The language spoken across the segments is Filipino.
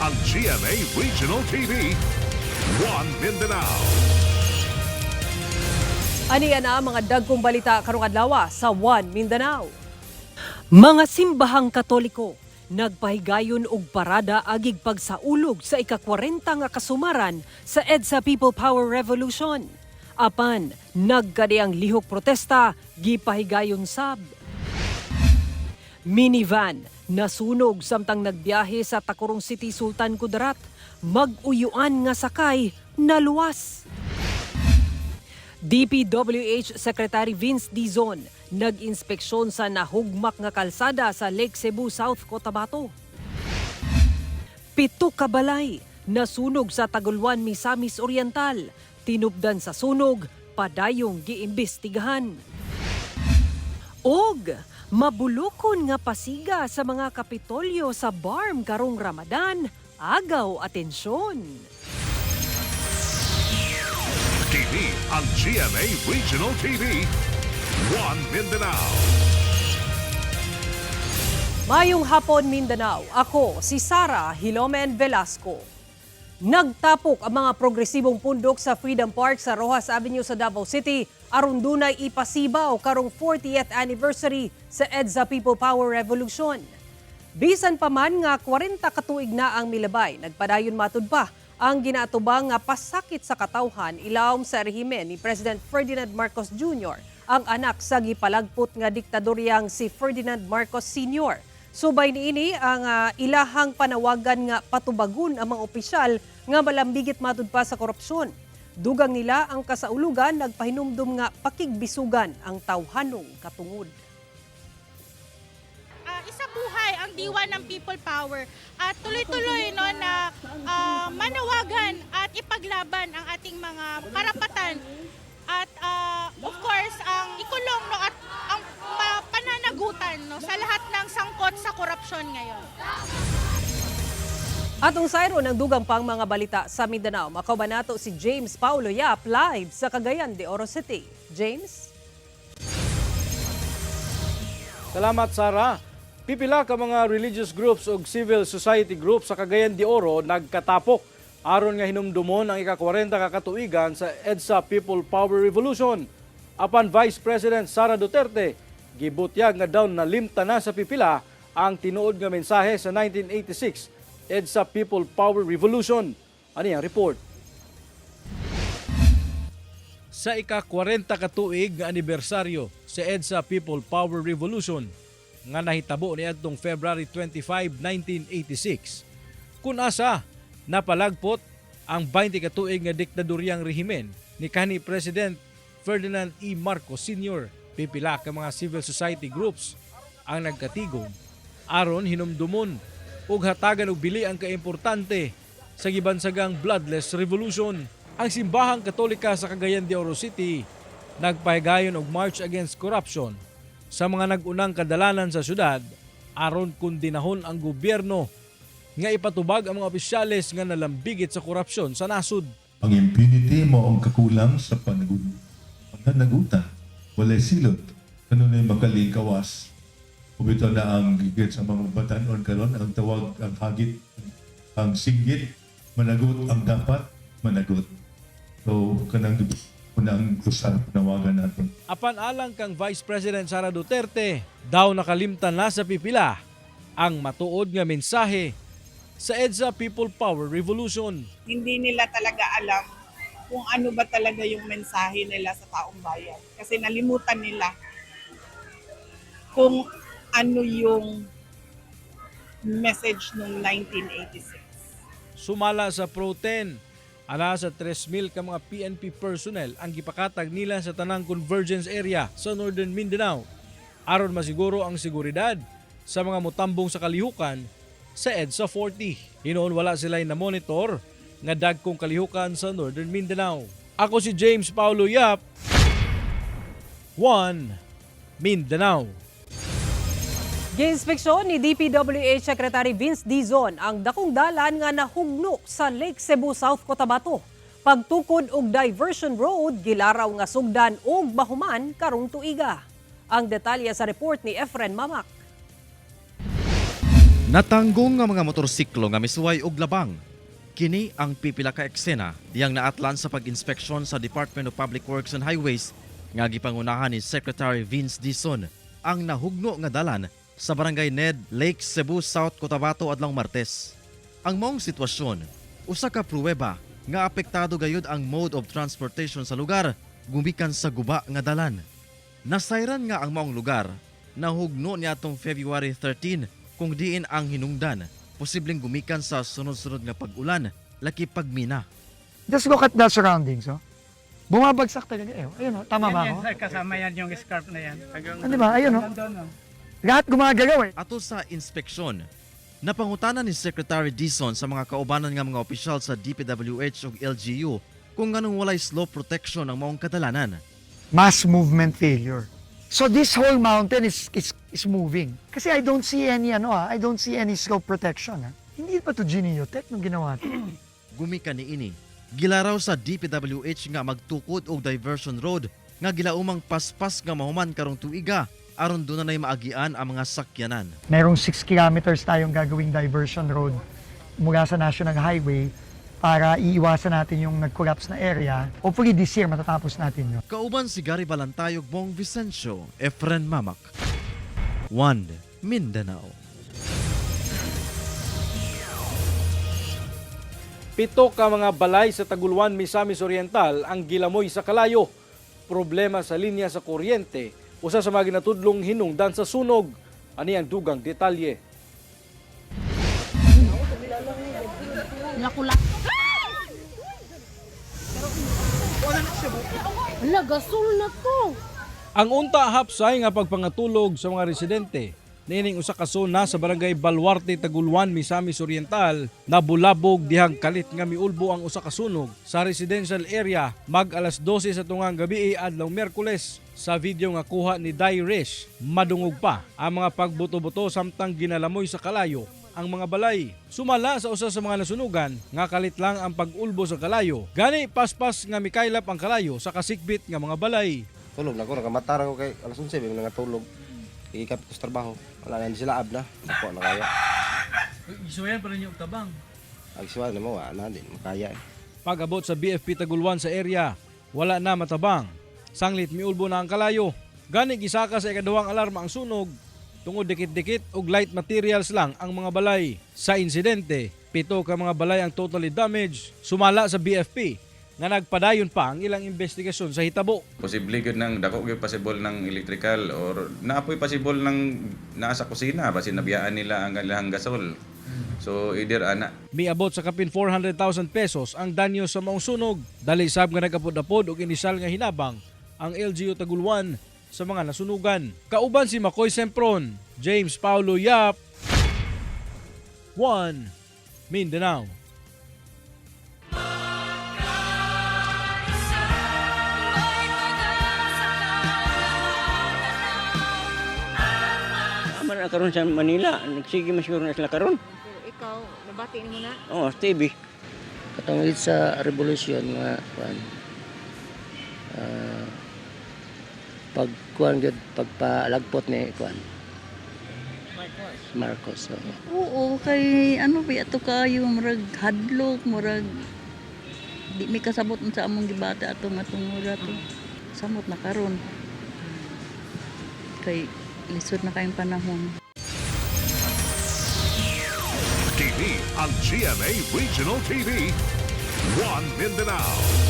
ang GMA Regional TV, One Mindanao. Aniya na mga dagkong balita karong adlaw sa One Mindanao. Mga simbahang Katoliko, nagpahigayon og parada agig pagsaulog sa ika-40 nga kasumaran sa EDSA People Power Revolution. Apan, nagkadiang lihok protesta, gipahigayon sab. Minivan, nasunog samtang nagbiyahe sa Tacorong City Sultan Kudarat, mag-uyuan nga sakay, naluwas. DPWH Secretary Vince Dizon, nag-inspeksyon sa nahugmak nga kalsada sa Lake Cebu South, Cotabato. 7 ka balay, nasunog sa Taguluan, Misamis Oriental, tinubdan sa sunog, padayong giimbestigahan. Og, mabulokon nga pasiga sa mga kapitolyo sa BARM karong Ramadan, agaw atensyon. Kini ang GMA Regional TV, One Mindanao. Mayong hapon Mindanao, ako si Sara Hilomen Velasco. Nagtapok ang mga progresibong pundok sa Freedom Park sa Rojas Avenue sa Davao City aron dunay ipasibaw karong 40th anniversary sa EDSA People Power Revolution. Bisan pa man nga 40 katuig na ang milabay, nagpadayon matud pa ang ginatubang nga pasakit sa katawhan ilawom sa rehimen ni President Ferdinand Marcos Jr., ang anak sa gipalagpot nga diktadoryang si Ferdinand Marcos Sr. Subay niini ang ilahang panawagan nga patubagon ang mga opisyal nga malambigit matud pa sa korupsyon. Dugang nila ang kasaulugan nagpahinumdum nga pakigbisugan ang tawhanong katungod. Isa buhay ang diwa ng People Power at tuloy-tuloy no na manawagan at ipaglaban ang ating mga karapatan at of course ang ikulong no at ang pananagutan no sa lahat ng sangkot sa korupsyon ngayon. Atong sayro ng dugang pang mga balita sa Mindanao, makabanato si James Paulo Yap live sa Cagayan de Oro City. James? Salamat, Sara. Pipila ka mga religious groups o civil society groups sa Cagayan de Oro nagkatapok aron nga hinumdumon ang ika-40 kakatuigan sa EDSA People Power Revolution. Apan Vice President Sara Duterte, gibutyag nga daw na limta na sa pipila ang tinuod nga mensahe sa 1986 EDSA People Power Revolution. Ani ang report? Sa ika-40 katuig nga anibersaryo sa EDSA People Power Revolution nga nahitabo niadtong February 25, 1986, kun asa napalagpot ang 20 katuig nga diktadoryang rehimen ni kanhi President Ferdinand E. Marcos Sr. Pipila ka mga civil society groups ang nagkatigom aron hinumdumon ug hatagan og bili ang kaimportante sa gibansagang bloodless revolution. Ang simbahang Katolika sa Cagayan de Oro City nagpahigayon og March Against Corruption sa mga nag-unang kadalanan sa syudad aron kundinahon ang gobyerno nga ipatubag ang mga opisyales nga nalambigit sa korupsyon sa nasud. Ang impunity mo ang kakulang sa pananagutan. Walay silot. Ano na yung makalikawas? Ubito na ang gigit sa mga batanon karon ang tawag, ang hagit, ang singgit, managot ang dapat, managot. So, kanang unang usap panawagan natin. Apan alang kang Vice President Sara Duterte, daw nakalimtan na sa pipila ang matuod nga mensahe sa EDSA People Power Revolution. Hindi nila talaga alam kung ano ba talaga yung mensahe nila sa taong bayan. Kasi nalimutan nila kung ano yung message noong 1986. Sumala sa Pro 10, ala sa 3,000 ka mga PNP personnel ang gipakatag nila sa tanang convergence area sa Northern Mindanao aron masiguro ang seguridad sa mga mutambong sa kalihukan sa EDSA 40. Hinoon wala sila na monitor nga dagkong kalihukan sa Northern Mindanao. Ako si James Paulo Yap, One Mindanao. Gi-inspeksyon ni DPWH Secretary Vince Dizon ang dakong dalan nga nahugnok sa Lake Cebu South, Cotabato. Pagtukod og diversion road, gilaraw nga sugdan og mahuman karong tuiga. Ang detalye sa report ni Efren Mamak. Natanggong nga mga motorsiklo nga misuway og labang. Kini ang pipila ka eksena diyang naatlan sa pag-inspeksyon sa Department of Public Works and Highways nga gipangunahan ni Secretary Vince Dizon ang nahugno nga dalan sa barangay Ned, Lake Cebu South, Cotabato adlong Martes. Ang maong sitwasyon, usa ka pruweba nga apektado gayud ang mode of transportation sa lugar gumikan sa guba nga dalan. Nasayran nga ang maong lugar nahugno niadtong February 13 kung diin ang hinungdan posibleng gumikan sa sunod-sunod nga pag-ulan laki pagmina. Just look at the surroundings, oh. Bumabagsak talaga. Ayun, oh. Tama ba ako? Kasama yan yung scarf na yan. Di ba? Ayun, oh. Lahat gumagalaw, eh. Ato sa inspeksyon, napangutanan ni Secretary Dizon sa mga kaubanan nga mga opisyal sa DPWH ug LGU kung anong walay slope protection ang maong kadalanan. Mass movement failure. So this whole mountain is moving. Kasi I don't see any I don't see any slope protection. Hindi pa to Geneotech nung ginawa to. Gumikan niini, gilaraw sa DPWH nga magtukod og diversion road nga gilaumang paspas nga mahuman karong tuiga aron doon na maagian ang mga sakyanan. Merong 6 kilometers tayong gagawing diversion road mula sa National Highway para iiwasan natin yung nag-collapse na area. Hopefully this year matatapos natin yun. Kauban si Gary Balantayog, Bong Vicencio, Efren Mamak. One, Mindanao. 7 ka mga balay sa Taguluan, Misamis Oriental ang gilamoy sa kalayo. Problema sa linya sa kuryente, usa sa mga ginatudlong hinungdan sa sunog. Ani ang dugang detalye. Lakulak. Ala, gasol na to. Ang unta hapsay nga pagpangatulog sa mga residente. Nining usa ka zona sa barangay Baluarte, Taguluan, Misamis Oriental nabulabog dihang kalit nga miulbo ang usa ka sunog sa residential area mag alas 12 sa tungang gabi adlaw Miyerkules. Sa video nga kuha ni Dayrish, madungog pa ang mga pagbuto-buto samtang ginalamoy sa kalayo ang mga balay. Sumala sa usa sa mga nasunugan nga kalit lang ang pag-ulbo sa kalayo. Gani paspas nga mikaylap ang kalayo sa kasikbit nga mga balay. Tulog na ko, nakamatarang ko kay alas 11, may nga tulog. Ikikapit ko sa trabaho. Wala na sila ab na. Ako na kaya. Isuyan pa rin yung tabang. Agsiwa na mo, wala na din. Makaya eh. Pag-abot sa BFP Taguluan sa area, wala na matabang. Sanglit miulbo na ang kalayo. Gani gisaka sa ikaduhang alarma ang sunog. Tungod dikit-dikit og light materials lang ang mga balay. Sa insidente, 7 ka mga balay ang totally damaged. Sumala sa BFP nga nagpadayon pa ang ilang investigasyon sa hitabo. Posible gyud nang dako gyud possible ng electrical or naapoy possible ng nasa kusina basin nabiyaan nila ang ilang gasol. So either ana. Miabot sa kapin 400,000 pesos ang danyo sa maong sunog. Dali sab nga nagapod-apod og inisyal nga hinabang ang LGU Taguluan sa mga nasunugan. Kauban si Makoy Sempron, James Paulo Yap, 1 Mindanao. Aman na karon sa Manila, nagsige masiguro na sila karon. Ikaw, nabati mo na? Oh, TV. Katungod sa revolution nga pagkuan gyud pagpalagpot ni kuan Marcos. Oo, kay ano ba ato kayo murag hadlok, murag di mi kasabot sa among gibata atong mura to. Samot na karon. Kay lisod na kayong panahon. TV ang GMA Regional TV. 1 Mindanao.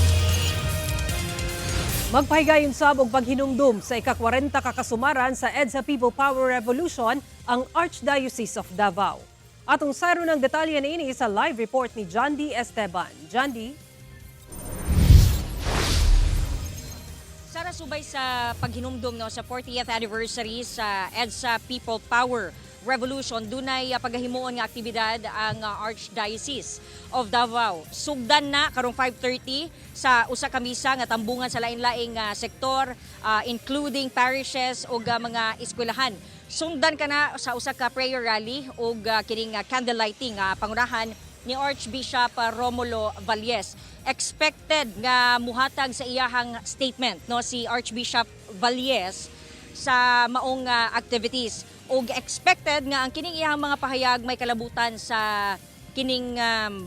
Magpahigayon sab og paghinumdum sa ika-40 kakasumaran sa EDSA People Power Revolution ang Archdiocese of Davao. Atong sayro ng detalye niini sa live report ni John D. Esteban. John D. Sara, subay sa paghinumdum no, sa 40th anniversary sa EDSA People Power Revolution, dunay paghahimuon nga aktibidad ang Archdiocese of Davao. Sugdan na karong 5:30 sa usa ka misa nga tambungan sa lain-laing sektor, including parishes ug mga eskwelahan. Sugdan ka na sa usa ka prayer rally ug kining candle lighting pangunahan ni Archbishop Romulo Valles. Expected nga muhatag sa iyahang statement no si Archbishop Valles sa maong activities. og expected nga ang kining iyang mga pahayag may kalabutan sa kining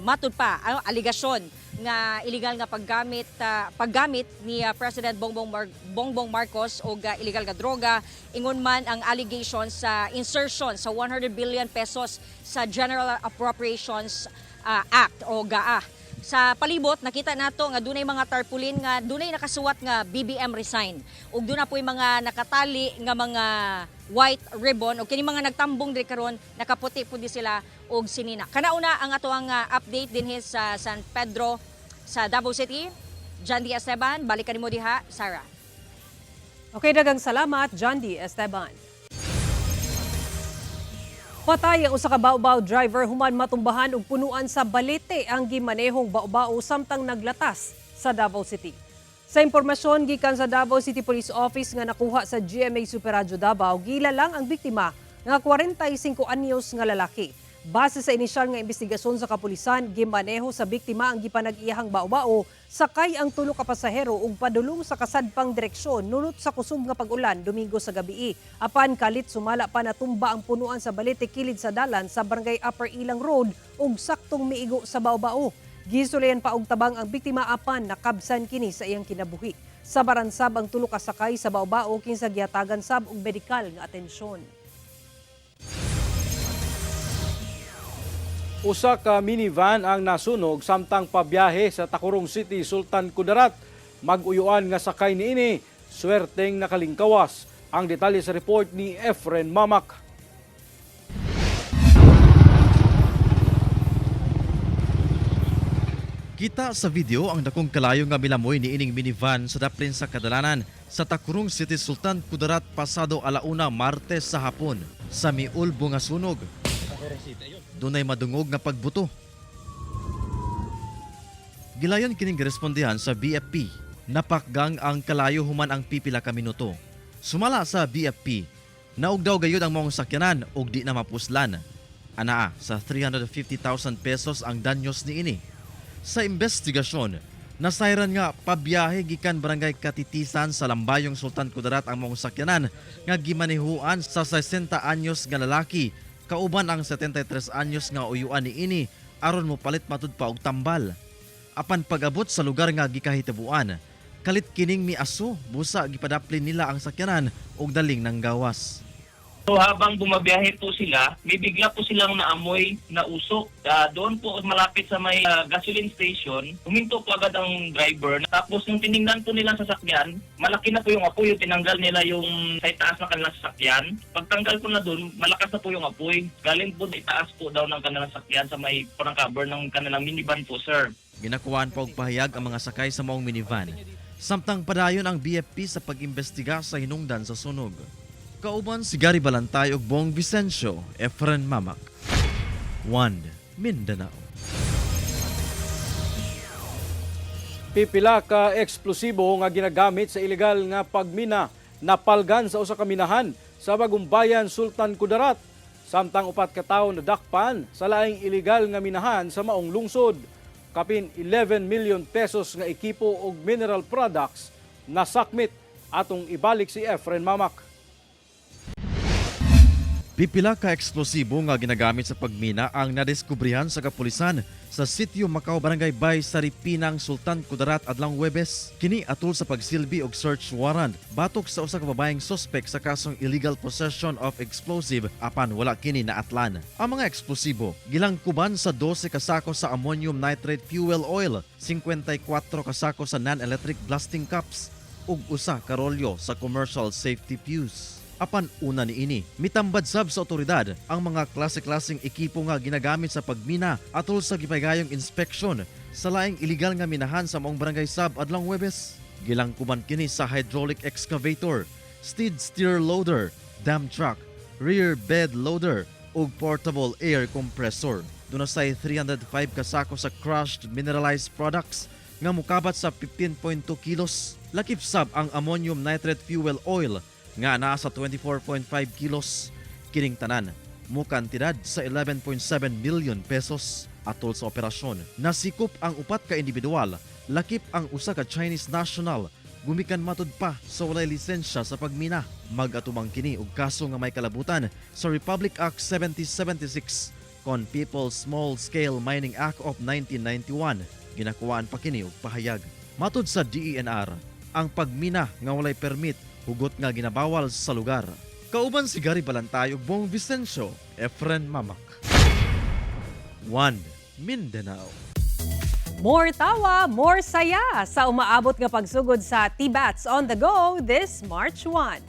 matud pa aligasyon nga illegal nga paggamit ni President Bongbong Marcos og illegal nga droga, ingon man ang allegations sa insertion sa 100 billion pesos sa General Appropriations Act o GAA. Sa palibot nakita nato nga dunay mga tarpaulin nga dunay nakasuwat nga BBM resign ug duna po'y mga nakatali nga mga white ribbon ug kini mga nagtambong diri karon nakaputi pud sila og sinina. Kanauna ang ato ang update dinhi sa San Pedro sa Davao City. John D. Esteban, balikan mo diha, Sarah. Okay, dagang salamat, John D. Esteban. Patay ang usa ka baw-baw driver human matumbahan og punuan sa balete ang gimanehong baw-baw samtang naglatas sa Davao City. Sa impormasyon gikan sa Davao City Police Office nga nakuha sa GMA Super Radio Davao, gila lang ang biktima nga 45 anyos nga lalaki. Base sa inisyal nga investigasyon sa kapulisan, gimaneho sa biktima ang gipanag-iyahang baw-baw sakay ang tulo ka pasahero ug padulong sa kasadpang direksyon nunot sa kusog nga pag-ulan Domingo sa gabii. Apan kalit sumala pa natumba ang punuan sa balete kilid sa dalan sa Barangay Upper Ilang Road ug saktong miigo sa baw-baw. Gisulayan pa og tabang ang biktima apan nakabsan kini sa iyang kinabuhi. Sa baransab ang tulo ka sakay sa baw-baw kinsa gihatagan sab og medikal nga atensyon. Usa ka minivan ang nasunog samtang pabiyahe sa Tacurong City, Sultan Kudarat. Mag-uyuan nga sakay niini, swerteng nakalingkawas. Ang detalye sa report ni Efren Mamak. Kita sa video ang dakong kalayo nga milamoy ni ining minivan sa daplin sa kadalanan sa Tacurong City, Sultan Kudarat pasado 1:00 Martes sa hapon sa miulbo nga sunog. Dunay madungog nga pagbuto. Gilayon kining girespondihan sa BFP. Napakgang ang kalayo human ang pipila ka minuto. Sumala sa BFP, naugdaw gayud ang mga sakyanan og di na mapuslan. Anaa sa 350,000 pesos ang danyos niini. Sa investigasyon, nasayran nga pabiyahe gikan Barangay Katitisan sa Lambayong Sultan Kudarat ang mga sakyanan nga gimanehuan sa 60 anyos nga lalaki kauban ang 73 anyos nga uyuan niini aron mo palit matud pa og tambal. Apan pag-abot sa lugar nga gikahitabuan, kalit kining miaso busa gipadaplin nila ang sakyanan og daling nang gawas. So habang bumabiyahe po sila, may bigla po silang naamoy na usok. Doon po malapit sa may gasoline station, huminto po agad ang driver. Tapos nung tiningnan po nila sa sasakyan, malaki na po yung apoy. Tinanggal nila yung sa itaas ng kanilang sasakyan. Pagtanggal po na doon, malakas na po yung apoy. Galing po itaas po daw ng kanilang sasakyan sa may parang cover ng kanilang minivan po, sir. Ginakuhaan pa og pahayag ang mga sakay sa maong minivan. Samtang padayon ang BFP sa pag-imbestiga sa hinungdan sa sunog. Kauban si Gary Balantay ug Bong Vicencio, Efren Mamak. One, Mindanao. Pipila ka eksplosibo nga ginagamit sa ilegal nga pagmina napalgan sa usa ka minahan sa Bagumbayan, Sultan Kudarat. Samtang 4 ka tawo nadakpan sa laing ilegal nga minahan sa maong lungsod. Kapin 11 million pesos nga ekipo ug mineral products nasakmit atong ibalik si Efren Mamak. Pipila ka eksplosibo nga ginagamit sa pagmina ang nadiskubrihan sa kapulisan sa sitio Macau Barangay Bay Saripinang, Sultan Kudarat adlang Huwebes. Kini atol sa pagsilbi og search warrant batok sa usa ka babaeng suspect sa kasong illegal possession of explosive apan wala kini naatlan. Ang mga eksplosibo gilangkuban sa 12 ka sako sa ammonium nitrate fuel oil, 54 ka sako sa non-electric blasting cups ug usa ka rolyo sa commercial safety fuse. Apan una niini, mitambad sab sa otoridad ang mga klase-klaseng ekipo nga ginagamit sa pagmina atol sa gipahigayong inspeksyon sa laing illegal nga minahan sa maong barangay sab adlang Huwebes. Gilangkuban kini sa hydraulic excavator, skid steer loader, dump truck, rear bed loader ug portable air compressor. Dunasay 305 ka sako sa crushed mineralized products nga mukabat sa 15.2 kilos. Lakip sab ang ammonium nitrate fuel oil nga naa sa 24.5 kilos. Kining tanan mo kantidad sa 11.7 million pesos. Atol sa operasyon, nasikop ang 4 ka individual, lakip ang usa ka Chinese national gumikan matud pa sa walay lisensya sa pagmina. Mag-atubang kini og kaso nga may kalabutan sa Republic Act 7076 kon People's Small Scale Mining Act of 1991. Ginakuwaan pa kini og pahayag. Matud sa DENR, ang pagmina nga walay permit hugot nga ginabawal sa lugar. Kauban si Gary Balantay ug Bong Vicencio, Efren Mamak. 1 Mindanao. More tawa, more saya sa umaabot nga pagsugod sa T-Bats on the Go this March 1.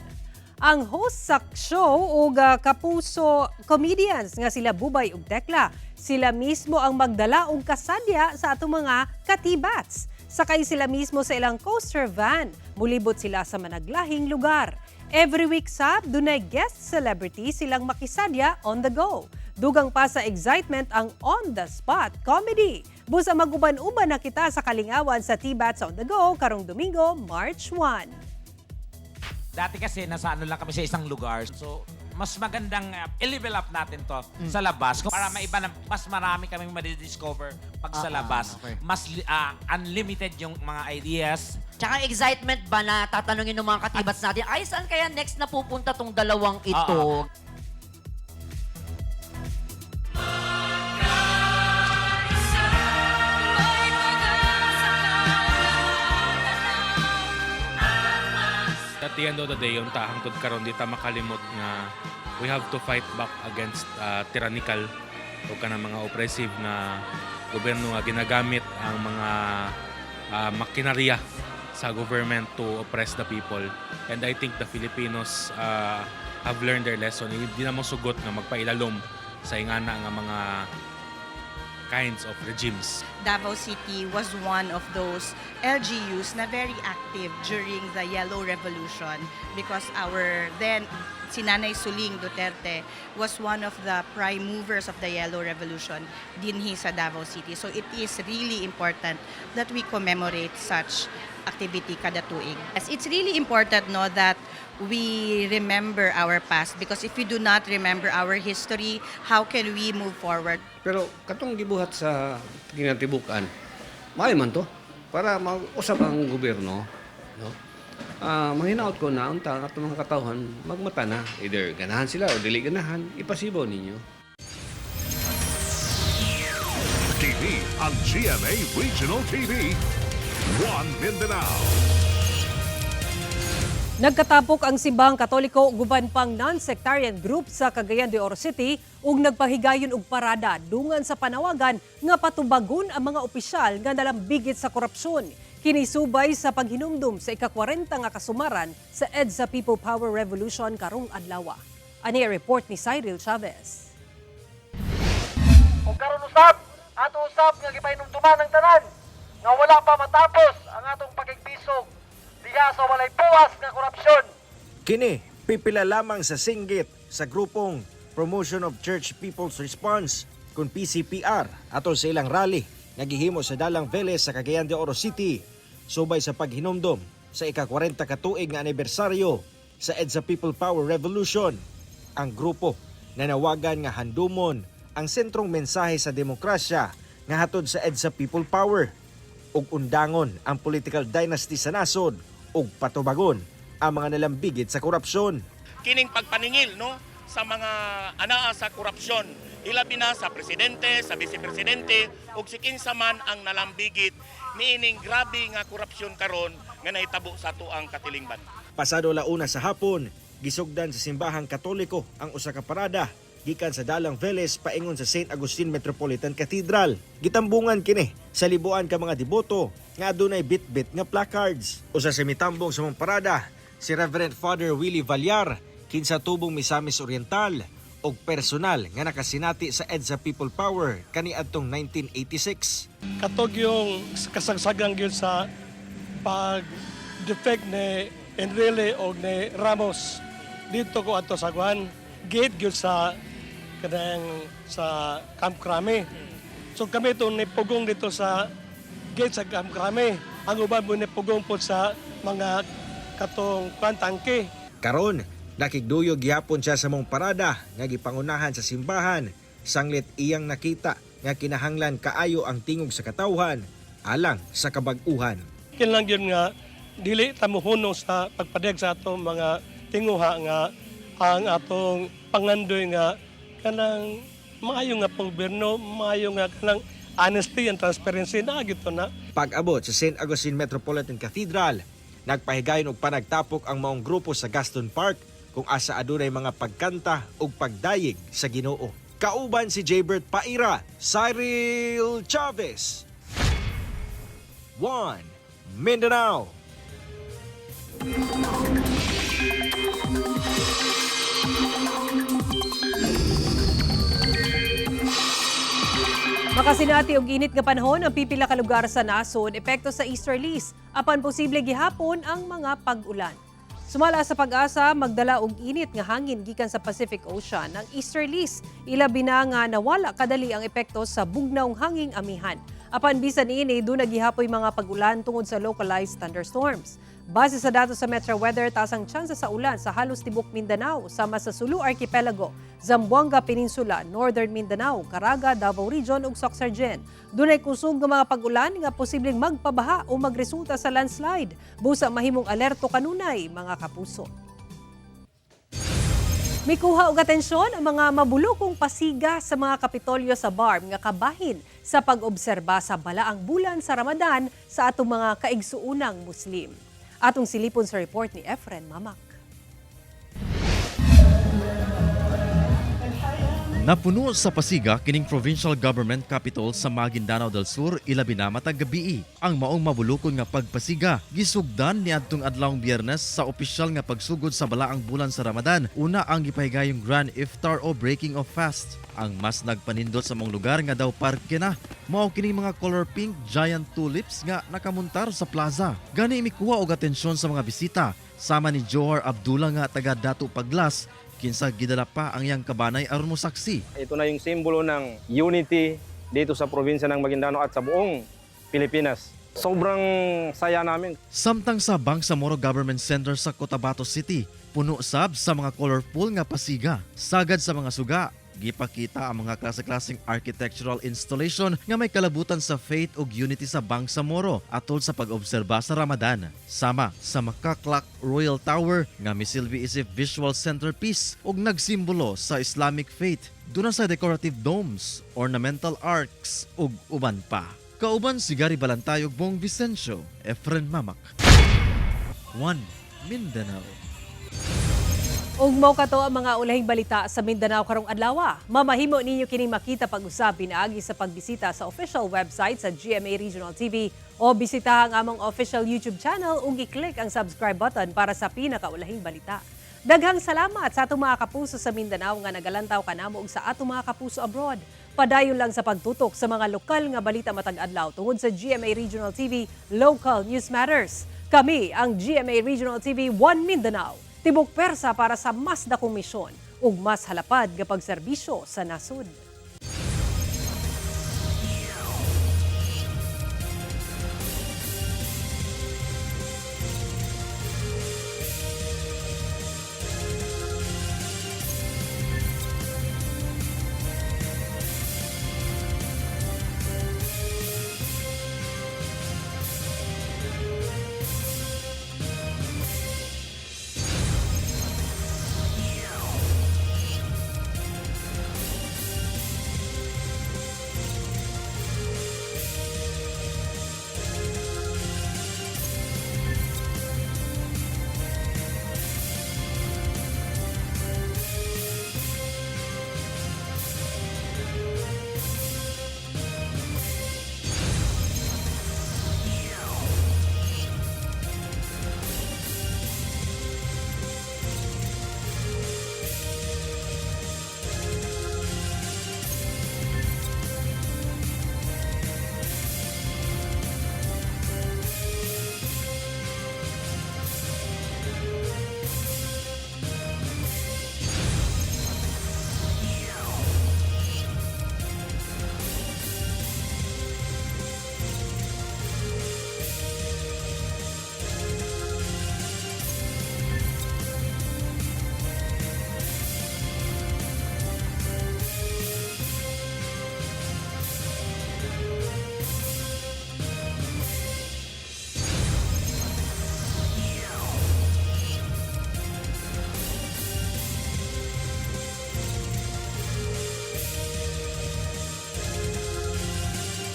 Ang host sa show ug kapuso comedians nga sila Bubay ug Tekla, sila mismo ang magdala og kasadya sa atong mga ka-T-Bats. Sakay sila mismo sa ilang coaster van, mulibot sila sa managlahing lugar. Every week dunay guest celebrity silang makisadya on the go. Dugang pa sa excitement ang on-the-spot comedy. Busa maguban-uban na kita sa kalingawan sa T-Bats on the Go karong Domingo, March 1. Dati kasi nasa lang kami sa isang lugar. So, mas magandang i-level up natin to sa labas. Para maiba na mas marami kaming madidiscover pag sa labas. Okay. Mas unlimited yung mga ideas. Tsaka excitement ba na tatanungin ng mga katibats natin, ay saan kaya next na pupunta tong dalawang ito? At the end of the day, yung tahangtod karon di ta makalimot nga we have to fight back against tyrannical o kanang mga oppressive na gobyerno nga ginagamit ang mga makinarya sa government to oppress the people. And I think the Filipinos have learned their lesson. Hindi na mo sugot nga magpailalom sa ingana nga mga kinds of regimes. Davao City was one of those LGUs na very active during the Yellow Revolution because our then si Nanay Suling Duterte was one of the prime movers of the Yellow Revolution dinhi sa Davao City. So it is really important that we commemorate such activity kada tuig. It's really important that we remember our past because if we do not remember our history, how can we move forward? Pero katong gibuhat sa ginatibukan, maayo man to para mag-usab ang gobyerno, no? Mahinaot ko na unta ang atong mga katawhan magmata na, either ganahan sila o dili ganahan, ipasibaw ninyo. TV ang GMA Regional TV, 1 Mindanao. Nagkatapok ang simbahang Katoliko guban pang non-sectarian group sa Cagayan de Oro City ug nagpahigayon og parada dungan sa panawagan nga patubagon ang mga opisyal nga nalambigit sa korupsyon. Kinisubay sa paghinumdum sa ika-40 nga kasumaran sa EDSA People Power Revolution karong adlaw. Ani report ni Cyril Chavez. O karon usab, ato usab nga gipahinumduman ang tanan nga wala pa matapos ang atong pakigbisog diha sa walay puwas nga korupsyon. Kini pipila lamang sa singgit sa grupong Promotion of Church People's Response kun PCPR atol sa ilang rally nga gihimo sa Dalang Veles sa Cagayan de Oro City subay sa paghinumdom sa ika-40 katuig nga anibersaryo sa EDSA People Power Revolution. Ang grupo nanawagan nga handumon ang sentrong mensahe sa demokrasya nga hatod sa EDSA People Power ug undangon ang political dynasty sa nasod ug patubagon ang mga nalambigit sa korupsyon. Kining pagpaningil sa mga anaa sa korupsyon, ilabi na sa presidente, sa vice-presidente ug si kinsa man ang nalambigit niining grabe nga korupsyon karon nga nahitabo sa tuang katilingban. Pasado launa sa hapon, gisugdan sa simbahang Katoliko ang usa ka parada gikan sa Dalang Veles paingon sa St. Agustin Metropolitan Cathedral. Gitambungan kini sa libuan ka mga deboto nga adunay bit-bit nga placards. Usa sa mitambong sa mong parada si Reverend Father Willie Vallar, kinsa tubong Misamis Oriental og personal nga nakasinati sa EDSA People Power kaniadtong 1986. Katog yung kasagsagang yun sa pag-defect ni Enrile o ni Ramos dito ko ato sa Guan. Gate yun sa Camp Crame. So kami ito nipugong dito sa gate sa Camp Crame. Ang uban mo nipugong po sa mga katong tangke. Karon, nakigduyog gyapon siya sa mong parada nga gipangunahan sa simbahan. Sanglit iyang nakita nga kinahanglan kaayo ang tingog sa katawhan alang sa kabag-uhan. Kinlang yun nga dili ta mohunong sa pagpadeg sa atong mga tinguha nga ang atong pangandoy nga kanang maayo nga panggobyerno, maayo nga kanang honesty and transparency na gito na. Pag-abot sa St. Augustine Metropolitan Cathedral, nagpahigayon og panagtapok ang maong grupo sa Gaston Park kung asa adunay mga pagkanta ug pagdayeg sa Ginoo. Kauban si Jaybert Paira, Cyril Chavez. 1 Mindanao. Makasinati og init nga panahon ang pipila ka lugar sa nasod epekto sa easterlies apan posible gihapon ang mga pag-ulan. Sumala sa pag-asa magdala og init nga hangin gikan sa Pacific Ocean ang easterlies ilabi na nga nawala kadali ang epekto sa bugnawng hanging amihan. Apan bisan niini do nagihapoy mga pag-ulan tungod sa localized thunderstorms. Base sa datos sa Metro Weather, taas ang tsansa sa ulan sa halos tibok Mindanao, sama sa Sulu Archipelago, Zamboanga Peninsula, Northern Mindanao, Caraga, Davao Region ug Soxargen. Dunay kusog nga mga pag-ulan nga posibleng magpabaha o magresulta sa landslide. Busa mahimong alerto kanunay, mga kapuso. Mikuha og atensyon ang mga mabulokong pasiga sa mga kapitolyo sa BARM nga kabahin sa pag-obserba sa balaang bulan sa Ramadan sa atong mga kaigsuunang Muslim. Atong silipon sa report ni Efren Mamak. Napuno sa pasiga kining provincial government capital sa Maguindanao del Sur ilabi na matag gabii. Ang maong mabulukon nga pagpasiga gisugdan niadtong adlawng Biyernes sa opisyal nga pagsugod sa balaang bulan sa Ramadan. Una ang gipahigayong Grand Iftar o Breaking of Fast. Ang mas nagpanindot sa mong lugar nga daw parke na. Mao kining mga color pink giant tulips nga nakamuntar sa plaza. Gani mikuha og atensyon sa mga bisita. Sama ni Johar Abdullah nga taga Datu Paglas, kinsa gidala pa ang iyang kabanay aron mosaksi. Ito na yung simbolo ng unity dito sa probinsya ng Maguindanao at sa buong Pilipinas. Sobrang saya namin. Samtang sa Bangsamoro Government Center sa Cotabato City, puno sab sa mga colorful nga pasiga. Sagad sa mga suga, gipakita ang mga klase-klaseng architectural installation nga may kalabutan sa faith ug unity sa Bangsamoro atol sa pag-obserba sa Ramadan. Sama sa Makaklak Royal Tower nga misilbi isip visual centerpiece ug nagsimbolo sa Islamic faith. Duna sa decorative domes, ornamental arcs ug uban pa. Kauban si Gary Balantay ug Bong Vicencio, Efren Mamak. 1 Mindanao. Ug mao kato ang mga ulahing balita sa Mindanao karong adlaw. Mamahimo ninyo kining makita pag-usab pinaagi sa pagbisita sa official website sa GMA Regional TV o bisitahan ang among official YouTube channel ug i-click ang subscribe button para sa pinakaulahing balita. Daghang salamat sa atong mga kapuso sa Mindanao nga nagalantaw kanamo ug sa atong mga kapuso abroad. Padayon lang sa pagtutok sa mga lokal nga balita matag adlaw tungod sa GMA Regional TV Local News Matters. Kami ang GMA Regional TV 1 Mindanao. Tibok persa para sa mas dakong misyon ug mas halapad nga pagserbisyo sa nasod.